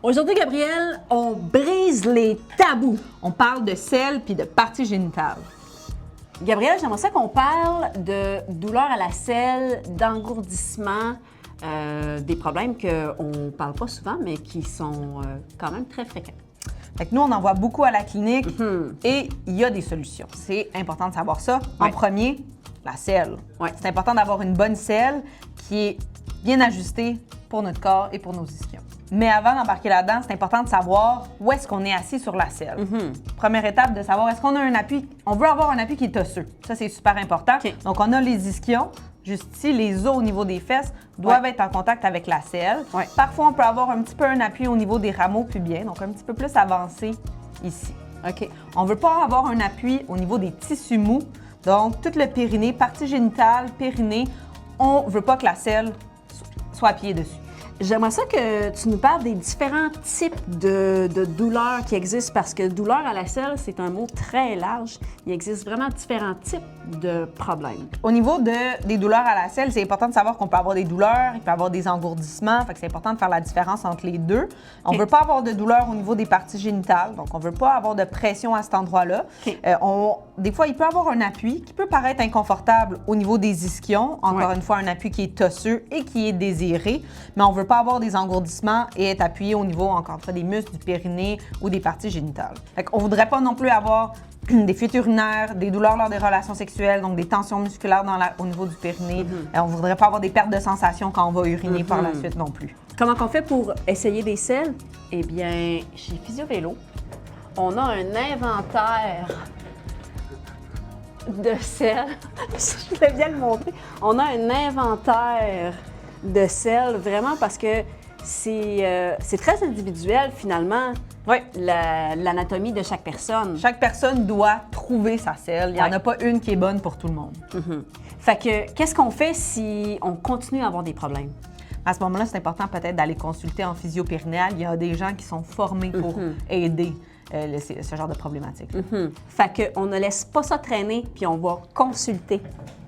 Aujourd'hui, Gabrielle, on brise les tabous. On parle de selle puis de partie génitale. Gabrielle, j'aimerais ça qu'on parle de douleur à la selle, d'engourdissement, des problèmes qu'on ne parle pas souvent, mais qui sont quand même très fréquents. Fait que nous, on en voit beaucoup à la clinique et il y a des solutions. C'est important de savoir ça. En premier, la selle. C'est important d'avoir une bonne selle qui est bien ajustée pour notre corps et pour nos ischions. Mais avant d'embarquer là-dedans, c'est important de savoir où est-ce qu'on est assis sur la selle. Première étape, de savoir est-ce qu'on a un appui. On veut avoir un appui qui est osseux. Ça, c'est super important. Donc, on a les ischions. Juste ici, les os au niveau des fesses doivent être en contact avec la selle. Parfois, on peut avoir un petit peu un appui au niveau des rameaux pubiens, donc un petit peu plus avancé ici. On ne veut pas avoir un appui au niveau des tissus mous, donc tout le périnée, partie génitale, périnée, on ne veut pas que la selle soit appuyée dessus. J'aimerais ça que tu nous parles des différents types de douleurs qui existent parce que douleur à la selle, c'est un mot très large. Il existe vraiment différents types de problèmes. Au niveau des douleurs à la selle, c'est important de savoir qu'on peut avoir des douleurs, il peut y avoir des engourdissements, fait que c'est important de faire la différence entre les deux. On ne veut pas avoir de douleur au niveau des parties génitales, donc on ne veut pas avoir de pression à cet endroit-là. Des fois, il peut y avoir un appui qui peut paraître inconfortable au niveau des ischions, encore une fois, un appui qui est osseux et qui est désiré, mais on ne veut pas avoir des engourdissements et être appuyé au niveau, encore une fois, des muscles du périnée ou des parties génitales. On ne voudrait pas non plus avoir des fuites urinaires, des douleurs lors des relations sexuelles, donc des tensions musculaires au niveau du périnée. On ne voudrait pas avoir des pertes de sensation quand on va uriner par la suite non plus. Comment on fait pour essayer des selles? Eh bien, chez Physio-Vélo, on a un inventaire de selles. Je voulais bien le montrer. On a un inventaire de selles, vraiment, parce que c'est très individuel, finalement, l'anatomie de chaque personne. Chaque personne doit trouver sa selle. Il n'y en a pas une qui est bonne pour tout le monde. Fait que, qu'est-ce qu'on fait si on continue à avoir des problèmes? À ce moment-là, c'est important peut-être d'aller consulter en physio-périnéale. Il y a des gens qui sont formés pour aider ce genre de problématique. Fait qu'on ne laisse pas ça traîner, puis on va consulter.